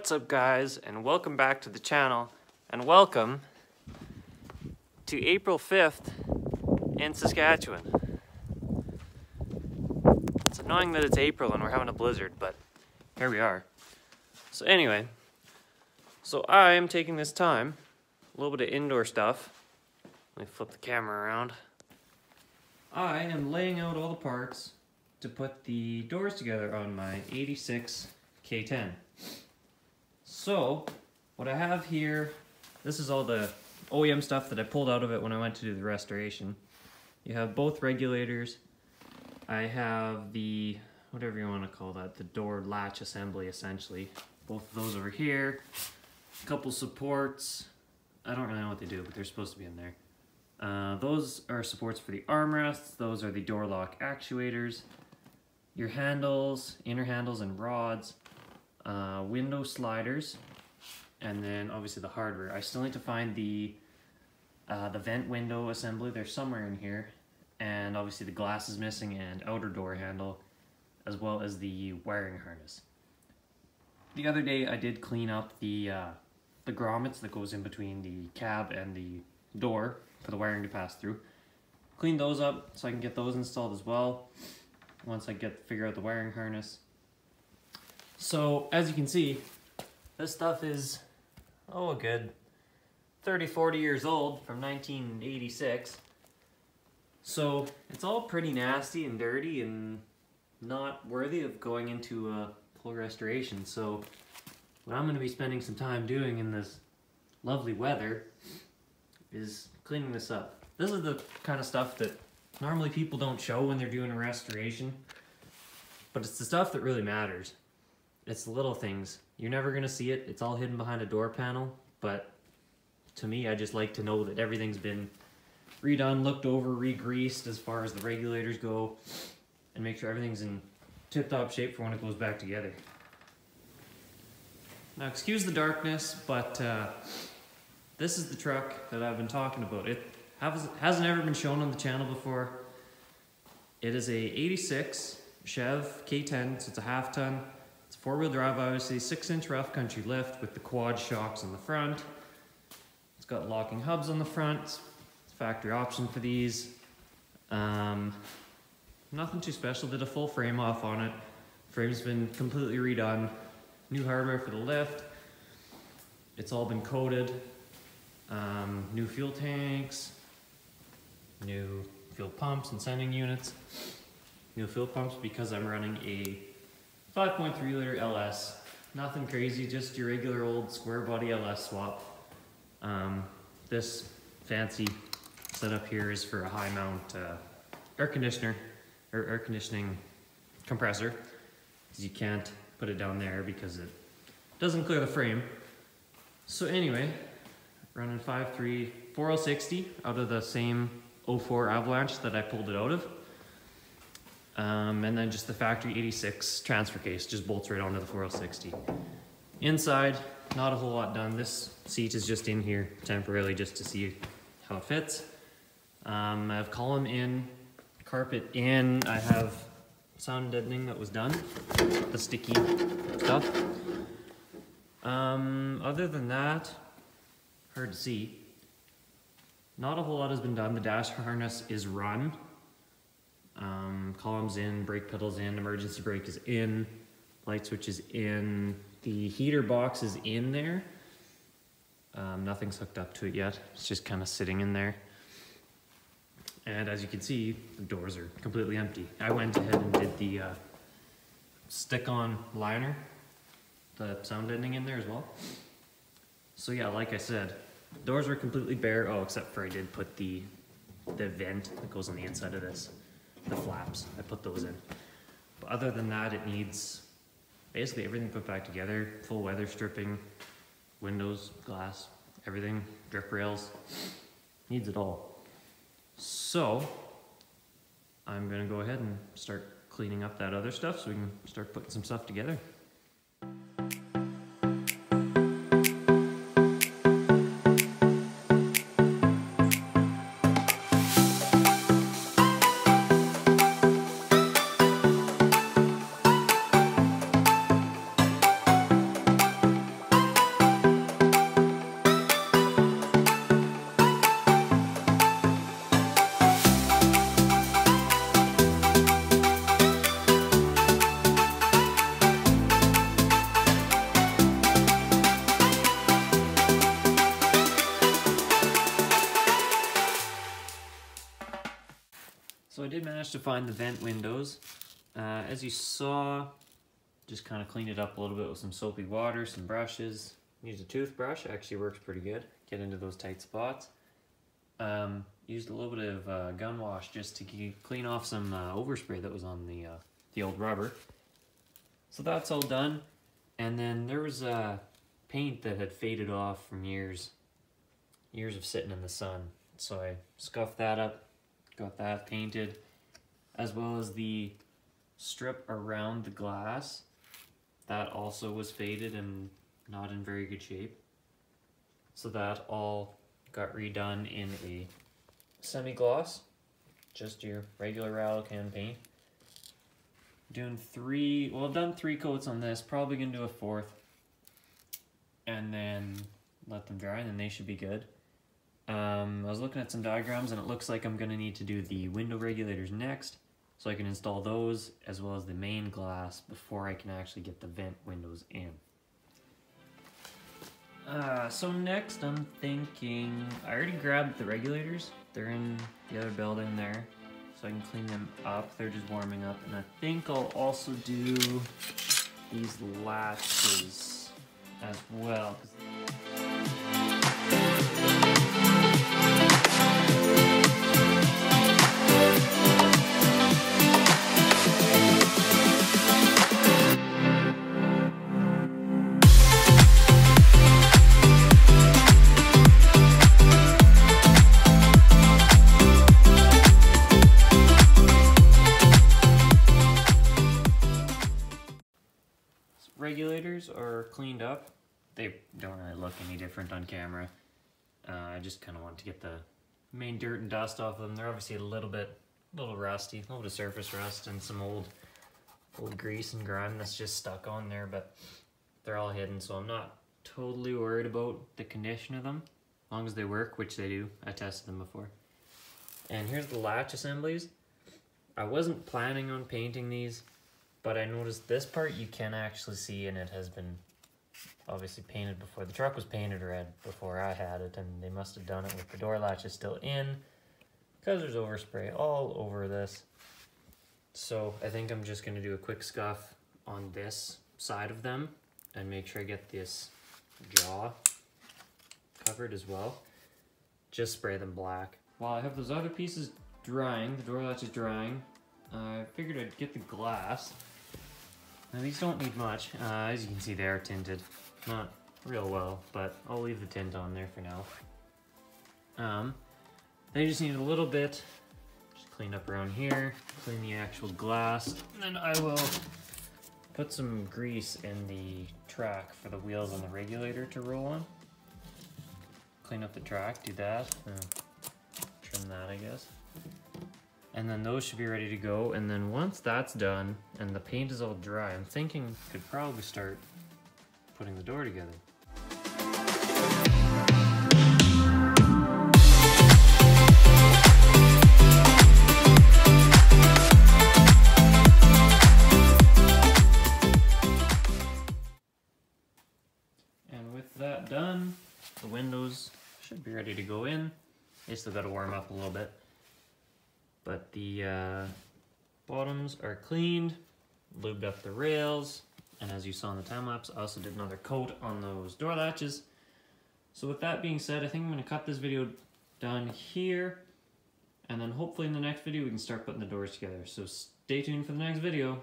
What's up, guys, and welcome back to the channel, and welcome to April 5th in Saskatchewan. It's annoying that it's April and we're having a blizzard, but here we are. So anyway, I am taking this time, a little bit of indoor stuff. Let me flip the camera around. I am laying out all the parts to put the doors together on my 86 K10. So, what I have here, this is all the OEM stuff that I pulled out of it when I went to do the restoration. You have both regulators. I have the, whatever you want to call that, the door latch assembly essentially. Both of those over here. A couple supports. I don't really know what they do, but they're supposed to be in there. Those are supports for the armrests. Those are the door lock actuators. Your handles, inner handles and rods. Window sliders, and then obviously the hardware. I still need to find the vent window assembly. They're somewhere in here, and obviously the glass is missing and outer door handle, as well as the wiring harness. The other day I did clean up the grommets that goes in between the cab and the door for the wiring to pass through. Clean those up so I can get those installed as well once I figure out the wiring harness. So, as you can see, this stuff is, a good 30-40 years old, from 1986. So, it's all pretty nasty and dirty and not worthy of going into a full restoration. So, what I'm going to be spending some time doing in this lovely weather is cleaning this up. This is the kind of stuff that normally people don't show when they're doing a restoration, but it's the stuff that really matters. It's the little things. You're never gonna see it. It's all hidden behind a door panel, but to me, I just like to know that everything's been redone, looked over, re-greased as far as the regulators go, and make sure everything's in tip-top shape for when it goes back together. Now, excuse the darkness, but this is the truck that I've been talking about. It hasn't ever been shown on the channel before. It is a 86 Chevy K10, so it's a half-ton. It's a four-wheel drive, obviously, 6-inch rough country lift with the quad shocks on the front. It's got locking hubs on the front. It's factory option for these. Nothing too special. Did a full frame off on it. Frame's been completely redone. New hardware for the lift. It's all been coated. New fuel tanks. New fuel pumps and sending units. New fuel pumps because I'm running a 5.3 liter LS, nothing crazy, just your regular old square body LS swap. This fancy setup here is for a high mount air conditioning compressor, because you can't put it down there because it doesn't clear the frame. So anyway, running 5.3 4L60 out of the same 04 Avalanche that I pulled it out of. And then just the factory 86 transfer case just bolts right onto the 4L60. Inside, not a whole lot done. This seat is just in here temporarily just to see how it fits. I have column in, carpet in. I have sound deadening that was done, the sticky stuff. Other than that, hard to see. Not a whole lot has been done. The dash harness is run. Columns in, brake pedals in, emergency brake is in, light switch is in, the heater box is in there. Nothing's hooked up to it yet, it's just kind of sitting in there. And as you can see, the doors are completely empty. I went ahead and did the stick-on liner, the sound deadening in there as well. So yeah, like I said, doors are completely bare, except for I did put the vent that goes on the inside of this. The flaps, I put those in. But other than that, it needs basically everything put back together. Full weather stripping, windows, glass, everything, drip rails, needs it all. So, I'm gonna go ahead and start cleaning up that other stuff so we can start putting some stuff together. I did manage to find the vent windows. As you saw, just kind of cleaned it up a little bit with some soapy water, some brushes. Used a toothbrush, actually works pretty good. Get into those tight spots. Used a little bit of gun wash just to clean off some overspray that was on the old rubber. So that's all done. And then there was paint that had faded off from years of sitting in the sun. So I scuffed that up, got that painted, as well as the strip around the glass. That also was faded and not in very good shape. So that all got redone in a semi-gloss, just your regular rattle can paint. Doing I've done 3 coats on this, probably gonna do a 4th, and then let them dry, and then they should be good. I was looking at some diagrams, and it looks like I'm gonna need to do the window regulators next, so I can install those as well as the main glass before I can actually get the vent windows in. So next I'm thinking, I already grabbed the regulators. They're in the other building there, so I can clean them up. They're just warming up. And I think I'll also do these latches as well. Regulators are cleaned up. They don't really look any different on camera. I just kind of want to get the main dirt and dust off of them. They're obviously a little rusty, a little bit of surface rust and some old grease and grime that's just stuck on there, but they're all hidden, so I'm not totally worried about the condition of them, as long as they work, which they do. I tested them before. And here's the latch assemblies. I wasn't planning on painting these, but I noticed this part you can actually see, and it has been obviously painted before. The truck was painted red before I had it, and they must have done it with the door latches still in, because there's overspray all over this. So I think I'm just going to do a quick scuff on this side of them and make sure I get this jaw covered as well. Just spray them black. While I have those other pieces drying, the door latch is drying, I figured I'd get the glass. Now these don't need much. As you can see, they are tinted. Not real well, but I'll leave the tint on there for now. They just need a little bit. Just clean up around here, clean the actual glass, and then I will put some grease in the track for the wheels on the regulator to roll on. Clean up the track, do that. Trim that, I guess. And then those should be ready to go. And then once that's done and the paint is all dry, I'm thinking I could probably start putting the door together. And with that done, the windows should be ready to go in. They still got to warm up a little bit. But the bottoms are cleaned, lubed up the rails, and as you saw in the time lapse, I also did another coat on those door latches. So with that being said, I think I'm going to cut this video done here, and then hopefully in the next video we can start putting the doors together. So stay tuned for the next video.